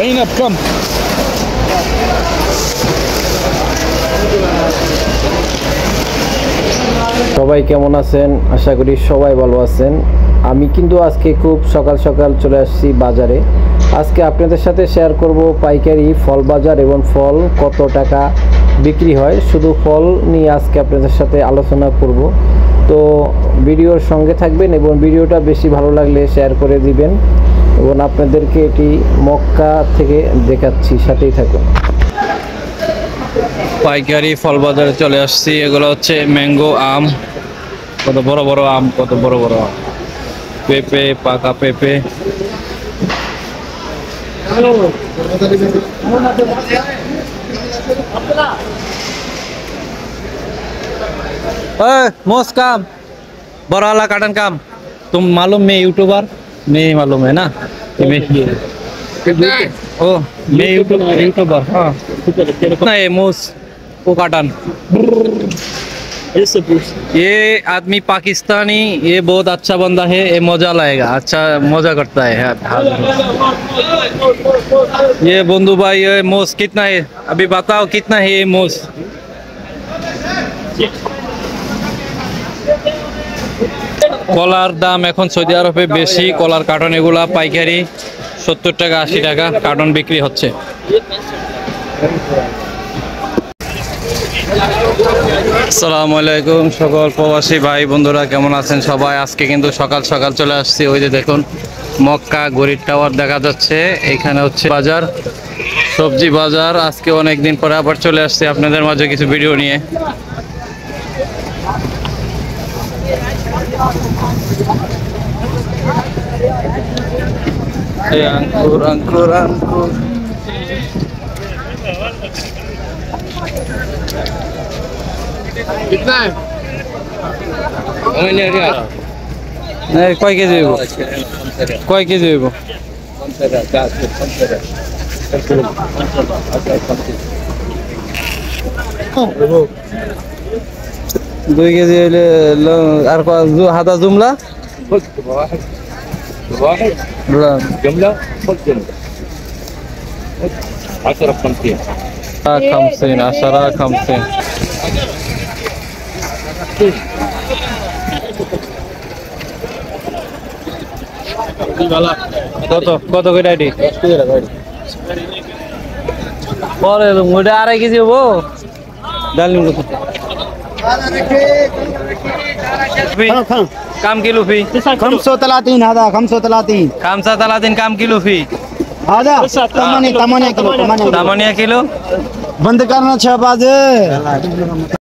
Zainab, come. সবাই কেমন আছেন? আশা করি সবাই ভালো আছেন। আমি কিন্তু আজকে খুব সকাল সকাল চলে আসছি বাজারে। আজকে আপনাদের সাথে শেয়ার করব পাইকারি ফল বাজার এবং ফল কত টাকা বিক্রি হয়। শুধু ফল নিয়ে আজকে আপনাদের সাথে আলোচনা করব। তো ভিডিওর সঙ্গে থাকবেন এবং ভিডিওটা বেশি ভালো লাগলে শেয়ার করে দিবেন এবং আপনাদেরকে এটি মক্কা থেকে দেখাচ্ছি, সাথেই থাকুন। পাইকারি ফল বাজারে চলে আসছি। এগুলো হচ্ছে ম্যাঙ্গো, আম, কত বড় বড় আম, কত বড় বড় আম, পেঁপে, পাকা পেঁপে। मोस्ट काम बड़ा वाला काटन काम तुम मालूम मैं यूट्यूबर नहीं मालूम है ना ओ मैं यूट्यूबर हाँ कितना है मोस्ट वो काटन ये आदमी पाकिस्तानी, ये बहुत अच्छा बंदा है, ये मजा लाएगा, अच्छा मजा करता है। ये बंधु भाई ये मोस कितना है अभी बताओ, कितना है ये मोस? কলার দাম এখন সৌদি আরবে বেশি। কলার কার্টন এগুলা পাইকারি 70 টাকা 80 টাকা কার্টন বিক্রি হচ্ছে। আসসালামু আলাইকুম সকল প্রবাসী ভাই বন্ধুরা, কেমন আছেন সবাই? আজকে কিন্তু সকাল সকাল চলে আসছি। ওই যে দেখুন মক্কা গরিব টাওয়ার দেখা যাচ্ছে। এখানে হচ্ছে বাজার, সবজি বাজার। আজকে অনেক দিন পরে আবার চলে আসছি আপনাদের মাঝে কিছু ভিডিও নিয়ে। अंकुर अंकुर अंकुर कितना है? नहीं कोई के देबो, कोई के देबो 2 কেজি আর হাতা জুমলা واحد جملة خذ جملة 10 50 50 10 50 কত কত করে আইডি পরে ওটা 2.5 কেজি হবো ডাল নিব কত काम किलो फी 530 هذا 35 530 काम किलो फी هذا 8 كيلو 8 किलो बंद करना 6 बजे।